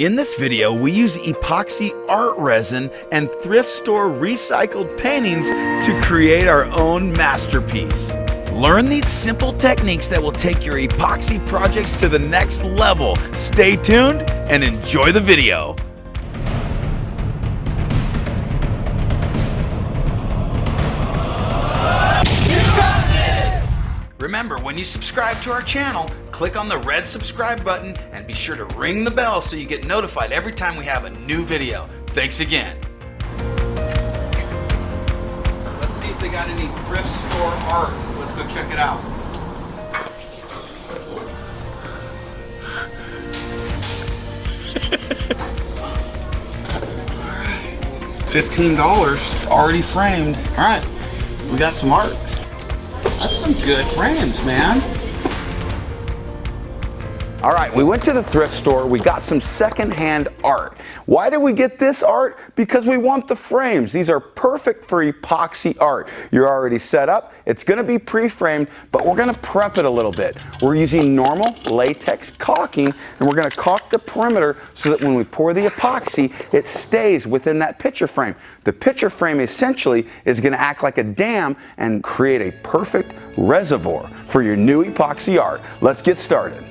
In this video, we use epoxy art resin and thrift store recycled paintings to create our own masterpiece. Learn these simple techniques that will take your epoxy projects to the next level. Stay tuned and enjoy the video. Remember, when you subscribe to our channel, click on the red subscribe button and be sure to ring the bell so you get notified every time we have a new video. Thanks again. Let's see if they got any thrift store art. Let's go check it out. $15, already framed. All right, we got some art. That's some good frames, man. All right, we went to the thrift store. We got some secondhand art. Why did we get this art? Because we want the frames. These are perfect for epoxy art. You're already set up. It's gonna be pre-framed, but we're gonna prep it a little bit. We're using normal latex caulking, and we're gonna caulk the perimeter so that when we pour the epoxy, it stays within that picture frame. The picture frame essentially is gonna act like a dam and create a perfect reservoir for your new epoxy art. Let's get started.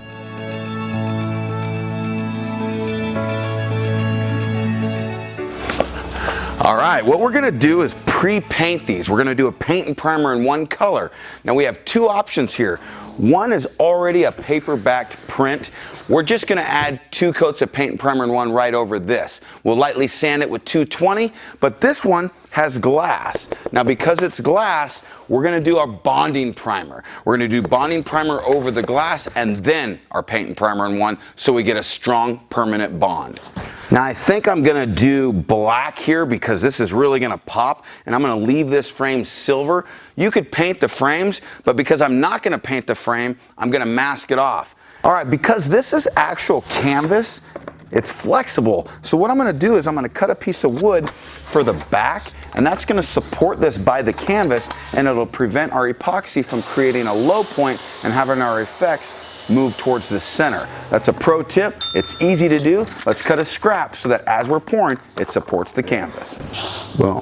All right, what we're gonna do is pre-paint these. We're gonna do a paint and primer in one color. Now we have two options here. One is already a paper-backed print. We're just gonna add 2 coats of paint and primer in one right over this. We'll lightly sand it with 220, but this one has glass. Now because it's glass, we're gonna do our bonding primer. We're gonna do bonding primer over the glass and then our paint and primer in one so we get a strong permanent bond. Now I think I'm gonna do black here because this is really gonna pop, and I'm gonna leave this frame silver. You could paint the frames, but because I'm not gonna paint the frame, I'm gonna mask it off. All right, because this is actual canvas, it's flexible. So what I'm gonna do is I'm gonna cut a piece of wood for the back, and that's gonna support this by the canvas, and it'll prevent our epoxy from creating a low point and having our effects move towards the center. That's a pro tip. It's easy to do. Let's cut a scrap so that as we're pouring, it supports the canvas. Boom.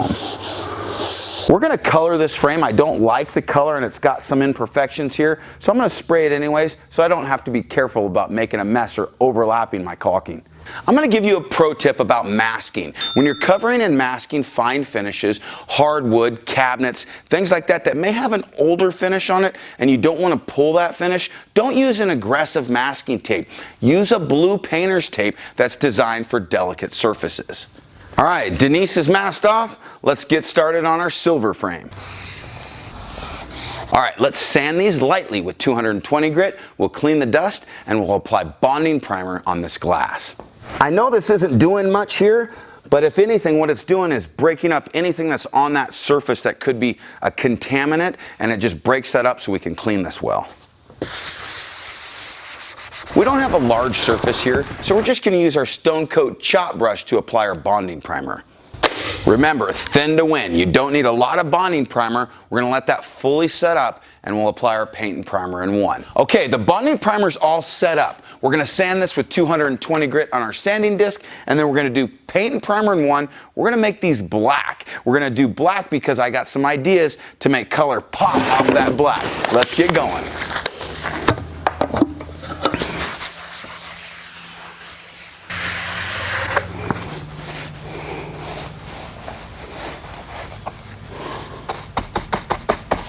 We're gonna color this frame. I don't like the color and it's got some imperfections here, so I'm gonna spray it anyways so I don't have to be careful about making a mess or overlapping my caulking. I'm gonna give you a pro tip about masking. When you're covering and masking fine finishes, hardwood, cabinets, things like that that may have an older finish on it and you don't wanna pull that finish, don't use an aggressive masking tape. Use a blue painter's tape that's designed for delicate surfaces. All right, Denise is masked off. Let's get started on our silver frame. All right, let's sand these lightly with 220 grit. We'll clean the dust and we'll apply bonding primer on this glass. I know this isn't doing much here, but if anything, what it's doing is breaking up anything that's on that surface that could be a contaminant, and it just breaks that up so we can clean this well. We don't have a large surface here, so we're just gonna use our Stone Coat chop brush to apply our bonding primer. Remember, thin to win. You don't need a lot of bonding primer. We're gonna let that fully set up and we'll apply our paint and primer in one. Okay, the bonding primer's all set up. We're gonna sand this with 220 grit on our sanding disc, and then we're gonna do paint and primer in one. We're gonna make these black. We're gonna do black because I got some ideas to make color pop off that black. Let's get going.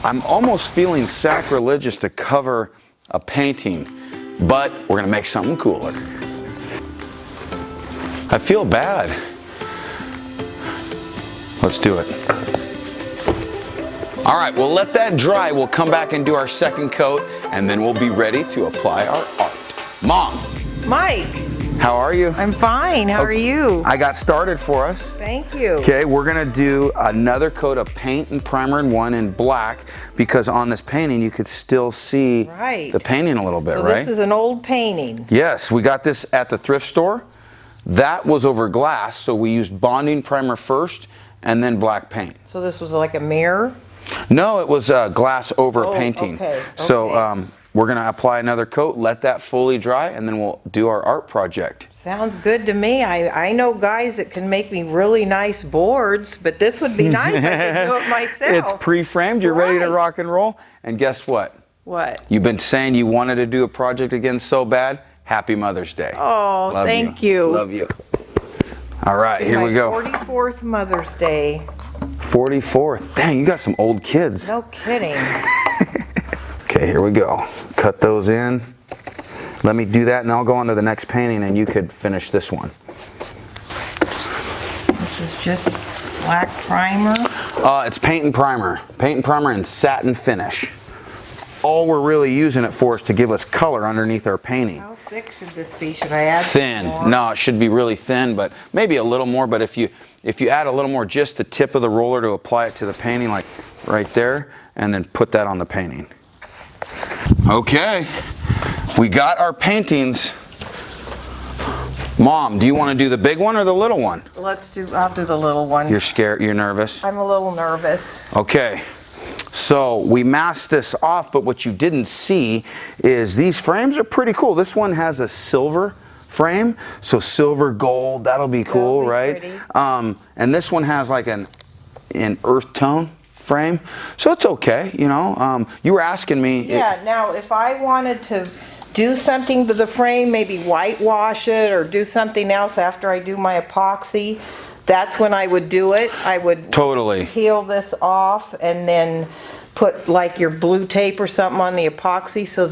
I'm almost feeling sacrilegious to cover a painting, but we're gonna make something cooler. I feel bad. Let's do it. All right, we'll let that dry. We'll come back and do our second coat, and then we'll be ready to apply our art. Mom. Mike. How are you? I'm fine. How are you? I got started for us. Thank you. Okay, we're gonna do another coat of paint and primer in one in black because on this painting you could still see the painting a little bit, so right? This is an old painting. Yes, we got this at the thrift store. That was over glass, so we used bonding primer first and then black paint. So this was like a mirror? No, it was glass over painting. Okay. So we're going to apply another coat, let that fully dry, and then we'll do our art project. Sounds good to me. I know guys that can make me really nice boards, but this would be nice if I could do it myself. It's pre-framed, you're ready to rock and roll, and guess what? What? You've been saying you wanted to do a project again so bad. Happy Mother's Day. Oh, thank you. Love you. All right, here we go. 44th Mother's Day. 44th. Dang, you got some old kids. No kidding. Okay, here we go. Cut those in. Let me do that and I'll go on to the next painting and you could finish this one. This is just black primer. It's paint and primer. Paint and primer and satin finish. All we're really using it for is to give us color underneath our painting. How thick should this be? Should I add thin? More? No, it should be really thin, but maybe a little more. But if you add a little more, just the tip of the roller to apply it to the painting, like right there, and then put that on the painting. Okay, we got our paintings. Mom, do you want to do the big one or the little one? I'll do the little one. You're scared, you're nervous? I'm a little nervous. Okay, so we masked this off, but what you didn't see is these frames are pretty cool. This one has a silver frame, so silver gold, that'll be cool, right? Pretty. And this one has like an earth tone frame, so it's okay, you know. You were asking me. Yeah, now if I wanted to do something to the frame, maybe whitewash it or do something else after I do my epoxy, that's when I would do it. I would totally peel this off and then put like your blue tape or something on the epoxy so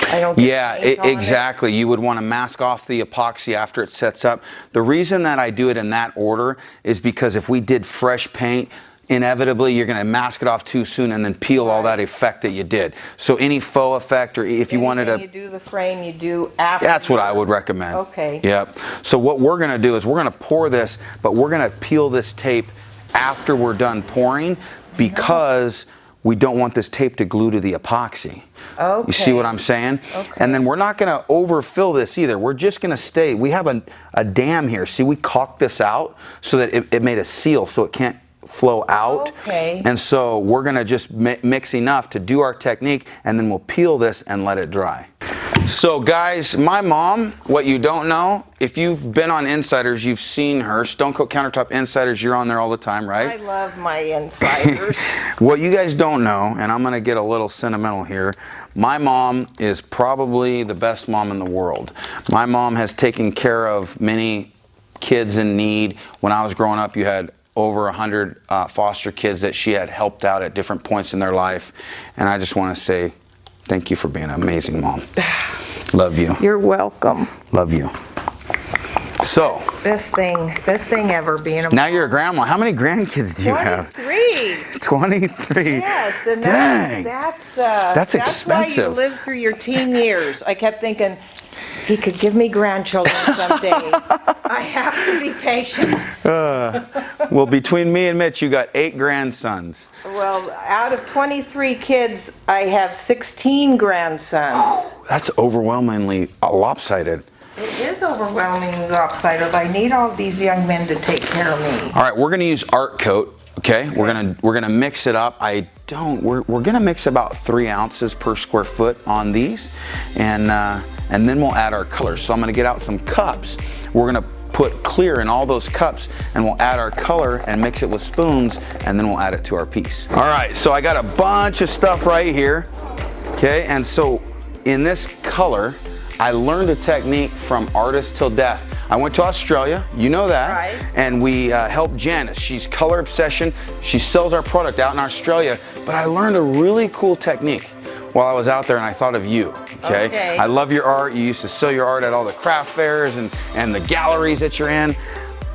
I don't get paint on exactly. You would want to mask off the epoxy after it sets up. The reason that I do it in that order is because if we did fresh paint, inevitably you're going to mask it off too soon and then peel all that effect that you did. So any faux effect, or if you wanted to, you do the frame, you do after. That's what I would recommend. Okay. Yep. So what we're going to do is we're going to pour this, but we're going to peel this tape after we're done pouring because we don't want this tape to glue to the epoxy. Okay. You see what I'm saying? Okay. And then we're not going to overfill this either. We're just going to stay. We have a dam here. See, we caulked this out so that it made a seal so it can't flow out. Okay. And so we're going to just mix enough to do our technique, and then we'll peel this and let it dry. So guys, my mom, what you don't know, if you've been on Insiders, you've seen her. Stone Coat Countertop Insiders, you're on there all the time, right? I love my Insiders. What you guys don't know, and I'm going to get a little sentimental here, my mom is probably the best mom in the world. My mom has taken care of many kids in need. When I was growing up, you had over 100 foster kids that she had helped out at different points in their life. And I just want to say thank you for being an amazing mom. Love you. You're welcome. Love you. So, Best thing ever being a mom. now you're a grandma. How many grandkids do you have? 23. 23. Yes, and Dang. that's expensive. why you live through your teen years. I kept thinking, he could give me grandchildren someday. I have to be patient. Well, between me and Mitch, you got 8 grandsons. Well, out of 23 kids, I have 16 grandsons. That's overwhelmingly lopsided. It is overwhelmingly lopsided. I need all these young men to take care of me. All right, we're going to use art coat. Okay, we're gonna mix it up. We're gonna mix about 3 ounces per square foot on these, and then we'll add our colors. So I'm gonna get out some cups. We're gonna put clear in all those cups, and we'll add our color and mix it with spoons, and then we'll add it to our piece. All right, so I got a bunch of stuff right here. Okay, and so in this color, I learned a technique from Artist Till Death. I went to Australia, you know that, Right. and we helped Janice. She's Color Obsession. She sells our product out in Australia, but I learned a really cool technique while I was out there, and I thought of you, okay? I love your art. You used to sell your art at all the craft fairs and the galleries that you're in,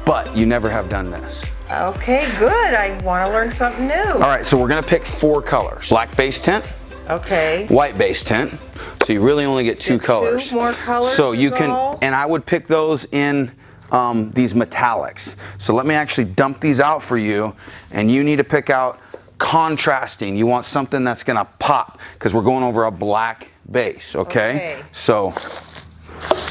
but you never have done this. Okay, good. I want to learn something new. All right, so we're gonna pick 4 colors. Black base tint, Okay. white base tint. So you really only get 2 colors. 2 more colors. So you is can, all? and I would pick those in these metallics. So let me actually dump these out for you, and you need to pick out contrasting. You want something that's gonna pop, because we're going over a black base, okay? Okay. So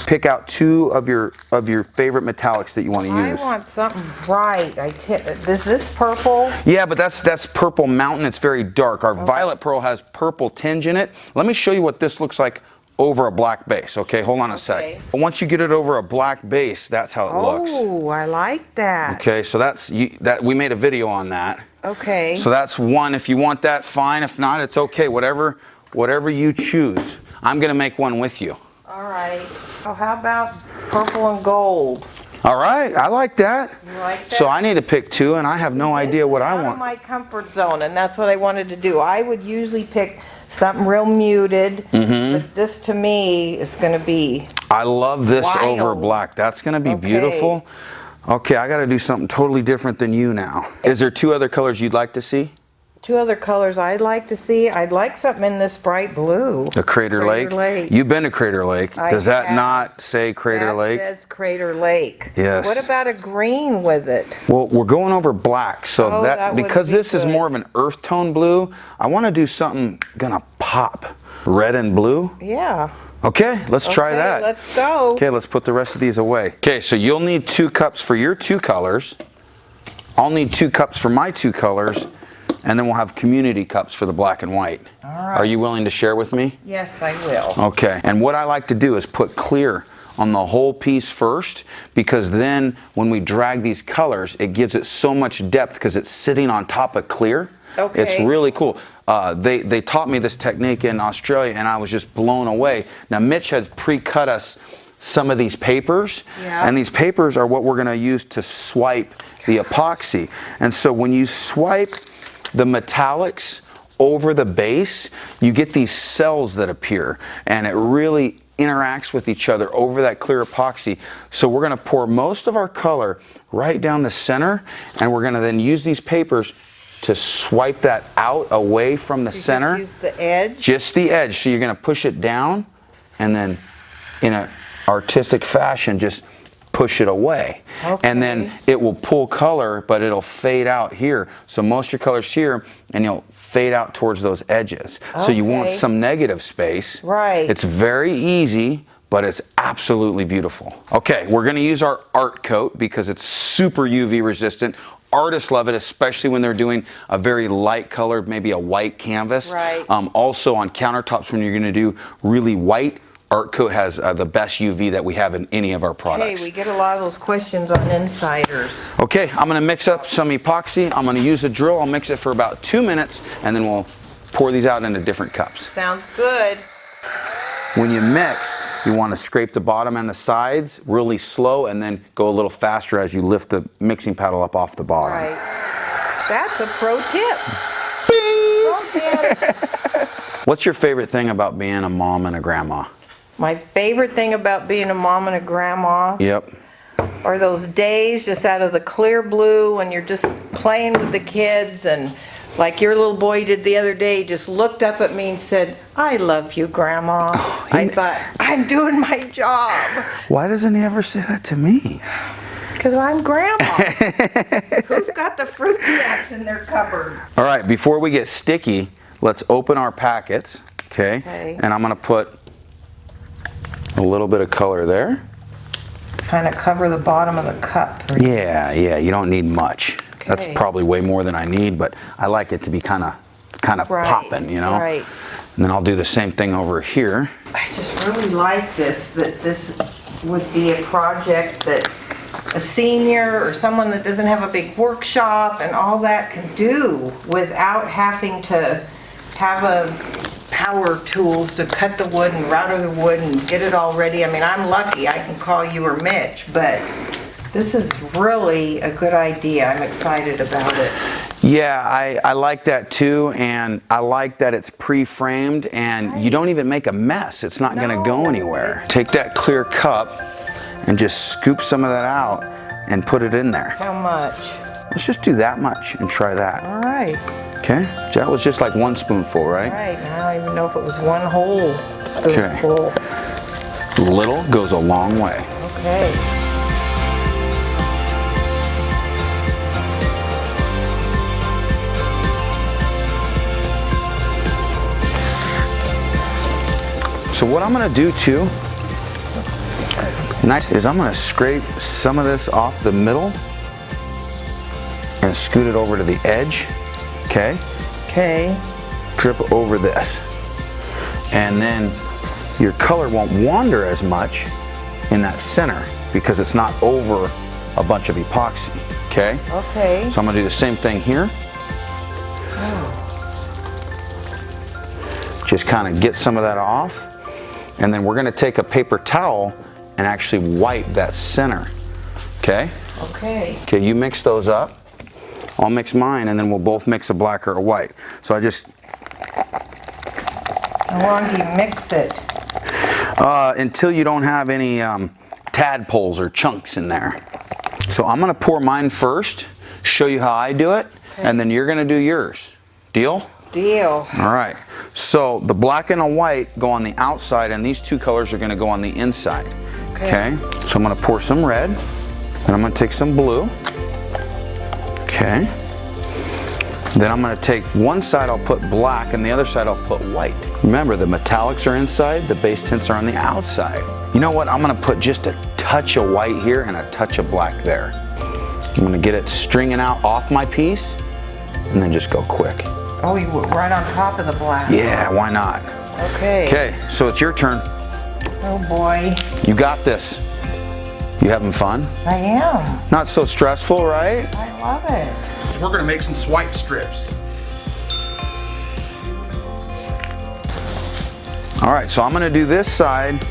Pick out two of your favorite metallics that you want to use. I want something bright. Is this purple? Yeah, but that's purple mountain. It's very dark. Our violet pearl has purple tinge in it. Let me show you what this looks like over a black base. Okay, hold on a sec. Once you get it over a black base, that's how it looks. Oh, I like that. Okay, so we made a video on that. Okay. So that's one. If you want that, fine. If not, it's okay. Whatever you choose. I'm gonna make one with you. All right. Oh, how about purple and gold? All right, I like that. You like that? So I need to pick two, and I have no idea what I Out of want. my comfort zone, and that's what I wanted to do. I would usually pick something real muted, but this to me is going to be I love this wild. over black. That's gonna be Okay. beautiful. Okay, I gotta do something totally different than you now. Is there two other colors you'd like to see? two other colors I'd like to see. I'd like something in this bright blue. The Crater Lake? You've been to Crater Lake. I Does that have. not say Crater Lake? That says Crater Lake. Yes. What about a green with it? Well, we're going over black, so Oh, that would because be this is good. more of an earth tone blue, I want to do something gonna pop. Red and blue? Yeah. Okay, let's try Okay, that. let's go. Okay, let's put the rest of these away. Okay, so you'll need 2 cups for your 2 colors. I'll need 2 cups for my 2 colors, and then we'll have community cups for the black and white. All right. Are you willing to share with me? Yes, I will. Okay, and what I like to do is put clear on the whole piece first, because then when we drag these colors, it gives it so much depth because it's sitting on top of clear. Okay. It's really cool. They taught me this technique in Australia, and I was just blown away. Now, Mitch has pre-cut us some of these papers, Yeah. and these papers are what we're going to use to swipe the epoxy. And so when you swipe the metallics over the base, you get these cells that appear, and it really interacts with each other over that clear epoxy. So we're going to pour most of our color right down the center, and we're going to then use these papers to swipe that out away from the center. Just use the edge? Just the edge. So you're going to push it down, and then in an artistic fashion, just push it away. Okay. And then it will pull color, but it'll fade out here. So most of your color's here, and you'll fade out towards those edges. So you want Okay. some negative space. Right. It's very easy, but it's absolutely beautiful. Okay, we're going to use our art coat because it's super UV resistant. Artists love it, especially when they're doing a very light colored, maybe a white canvas. Right. Also on countertops, when you're going to do really white, Art Coat has the best UV that we have in any of our products. Hey, we get a lot of those questions on insiders. Okay, I'm going to mix up some epoxy. I'm going to use a drill. I'll mix it for about 2 minutes, and then we'll pour these out into different cups. Sounds good. When you mix, you want to scrape the bottom and the sides really slow, and then go a little faster as you lift the mixing paddle up off the bottom. Right. That's a pro tip. Pro tip. What's your favorite thing about being a mom and a grandma? My favorite thing about being a mom and a grandma Yep. are those days just out of the clear blue when you're just playing with the kids, and like your little boy did the other day, just looked up at me and said, "I love you, Grandma." I thought, I'm doing my job. Why doesn't he ever say that to me? Because I'm Grandma. Who's got the fruit snacks in their cupboard? All right, before we get sticky, let's open our packets, okay? Okay. And I'm gonna put a little bit of color there. Kind of cover the bottom of the cup. Yeah, you don't need much. That's Okay. probably way more than I need, but I like it to be kind of Right, popping, you know? right. And then I'll do the same thing over here. I just really like this, that this would be a project that a senior or someone that doesn't have a big workshop and all that can do without having to have a power tools to cut the wood and router the wood and get it all ready. I mean, I'm lucky, I can call you or Mitch, but this is really a good idea. I'm excited about it. Yeah, I like that too, and I like that it's pre-framed and you don't even make a mess. It's not gonna go No, anywhere. it's- Take that clear cup and just scoop some of that out and put it in there. How much? Let's just do that much and try that. All right, Okay? That was just like 1 spoonful, all right? right. Now I don't even know if it was one whole spoonful. Little goes a long way. Okay. So what I'm gonna do too Next is I'm going to scrape some of this off the middle and scoot it over to the edge. Okay? Okay. Drip over this. And then your color won't wander as much in that center because it's not over a bunch of epoxy. Okay? Okay. So I'm going to do the same thing here. Just kind of get some of that off. And then we're going to take a paper towel and actually wipe that center. Okay? Okay. Okay, you mix those up. I'll mix mine and then we'll both mix a black or a white. So I just... How long do you mix it? Until you don't have any tadpoles or chunks in there. So I'm going to pour mine first, show you how I do it, and then you're going to do yours. Deal? Deal. All right. So the black and the white go on the outside, and these two colors are going to go on the inside. Okay. So I'm going to pour some red, and I'm going to take some blue. Okay. Then I'm going to take one side, I'll put black, and the other side I'll put white. Remember, the metallics are inside, the base tints are on the outside. You know what? I'm going to put just a touch of white here and a touch of black there. I'm going to get it stringing out off my piece, and then just go quick. Oh, you went right on top of the black. Yeah, why not? Okay. Okay, so it's your turn. Oh boy. You got this. You having fun? I am. Not so stressful, right? I love it. We're going to make some swipe strips. All right, so I'm going to do this side.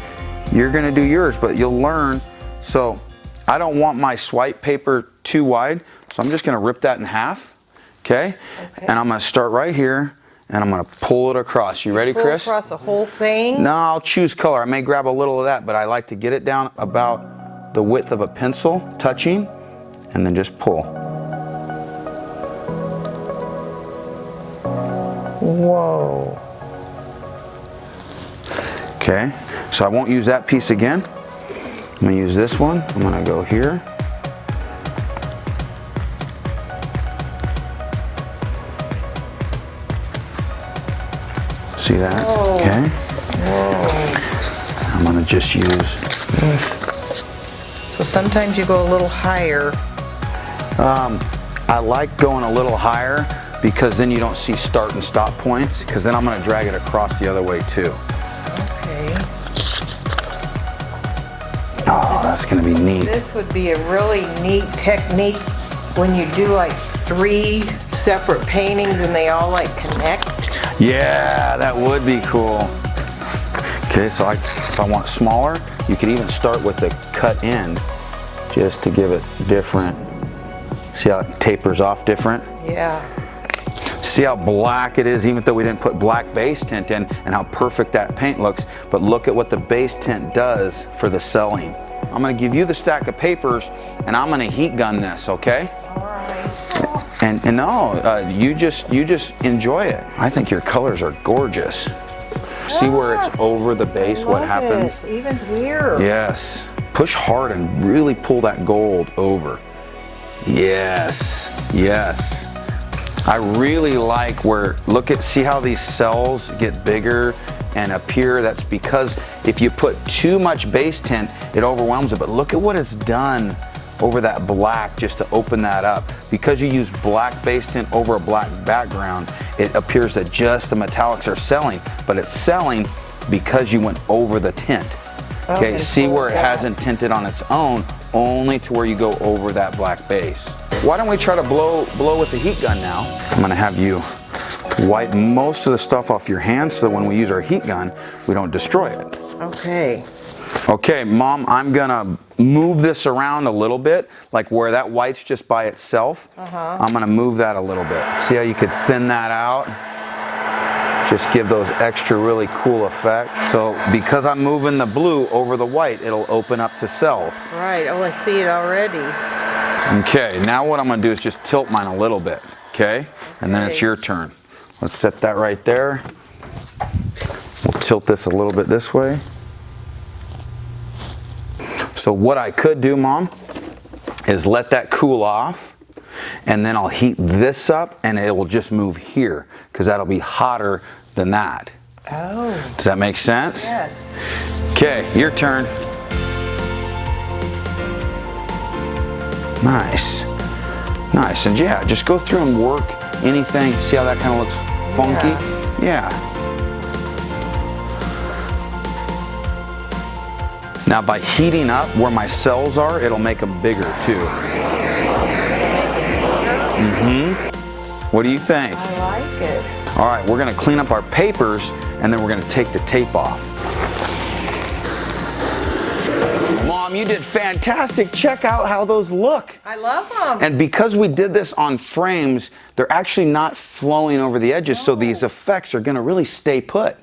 You're going to do yours, but you'll learn. So I don't want my swipe paper too wide, so I'm just going to rip that in half. Okay? And I'm going to start right here, and I'm going to pull it across. You ready, Chris? Pull across the whole thing? No, I'll choose color. I may grab a little of that, but I like to get it down about the width of a pencil, touching, and then just pull. Whoa. Okay, so I won't use that piece again. I'm gonna use this one. I'm gonna go here. See that? Whoa. Okay. Whoa. I'm gonna just use this. So sometimes you go a little higher. I like going a little higher because then you don't see start and stop points, because then I'm gonna drag it across the other way too. Okay. Oh, that's gonna be neat. This would be a really neat technique when you do like 3 separate paintings and they all like connect. Yeah, that would be cool. Okay, so if I want smaller, you could even start with the cut end just to give it different. See how it tapers off different? Yeah. See how black it is, even though we didn't put black base tint in, and how perfect that paint looks. But look at what the base tint does for the selling. I'm gonna give you the stack of papers, and I'm gonna heat gun this, okay? All right. And no, you just enjoy it. I think your colors are gorgeous. See where it's over the base, what happens? Even here. Yes. Push hard and really pull that gold over. Yes, yes. I really like where, see how these cells get bigger and appear? That's because if you put too much base tint, it overwhelms it. But look at what it's done over that black just to open that up. Because you use black base tint over a black background, it appears that just the metallics are selling, but it's selling because you went over the tint. Okay, see where it hasn't tinted on its own, only to where you go over that black base. Why don't we try to blow with the heat gun now? I'm gonna have you wipe most of the stuff off your hands so that when we use our heat gun, we don't destroy it. Okay. Okay, Mom, I'm gonna move this around a little bit, like where that white's just by itself. I'm gonna move that a little bit. See how you could thin that out? Just give those extra really cool effects. So because I'm moving the blue over the white, it'll open up to cells. Right, oh, I see it already. Okay, now what I'm gonna do is just tilt mine a little bit, okay? And then it's your turn. Let's set that right there. We'll tilt this a little bit this way. So what I could do, Mom, is let that cool off, and then I'll heat this up and it will just move here, because that'll be hotter than that. Oh. Does that make sense? Yes. Okay, your turn. Nice. Nice. And yeah, just go through and work anything. See how that kind of looks funky? Yeah. Now by heating up where my cells are, it'll make them bigger too. What do you think? I like it. All right, we're gonna clean up our papers and then we're gonna take the tape off. Mom, you did fantastic. Check out how those look. I love them. And because we did this on frames, they're actually not flowing over the edges, so these effects are gonna really stay put.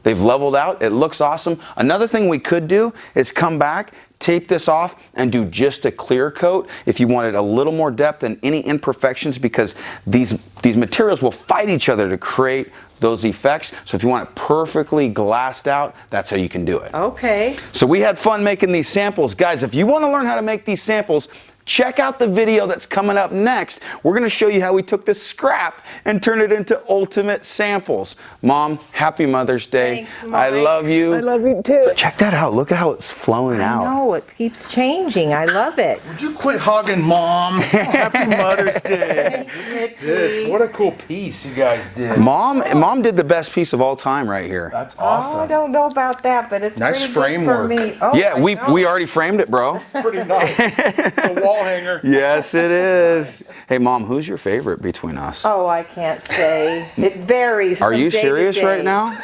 They've leveled out, it looks awesome. Another thing we could do is come back, tape this off, and do just a clear coat if you wanted a little more depth and any imperfections, because these materials will fight each other to create those effects. So if you want it perfectly glassed out, that's how you can do it. Okay. So we had fun making these samples. Guys, if you want to learn how to make these samples, check out the video that's coming up next. We're going to show you how we took this scrap and turned it into ultimate samples. Mom, happy Mother's Day. Thanks, I Mike. love you. I love you too. Check that out. Look at how it's flowing out. No, it keeps changing. I love it. Would you quit hogging, Mom? Happy Mother's Day. This, what a cool piece you guys did. Mom did the best piece of all time right here. That's Oh, I awesome. don't know about that, but it's Nice pretty good for framework. me. Oh, Yeah, I we know. already framed it, bro. Pretty nice. It's a wall hanger. Yes, it is. Hey, Mom, who's your favorite between us? Oh, I can't say. It varies. Are from you day to serious day. right now?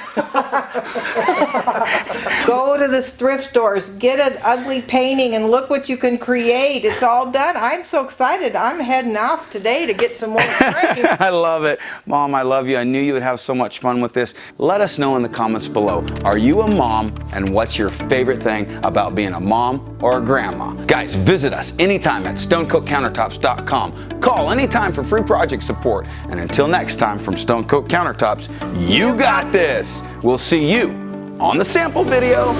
Go to the thrift stores, get an ugly painting, and look what you can create. It's all done. I'm so excited. I'm heading off today to get some more frames. I love it. Mom, I love you. I knew you would have so much fun with this. Let us know in the comments below. Are you a mom, and what's your favorite thing about being a mom or a grandma? Guys, visit us anytime at stonecoatcountertops.com. Call anytime for free project support. And until next time from Stone Coat Countertops, you got this. We'll see you on the sample video.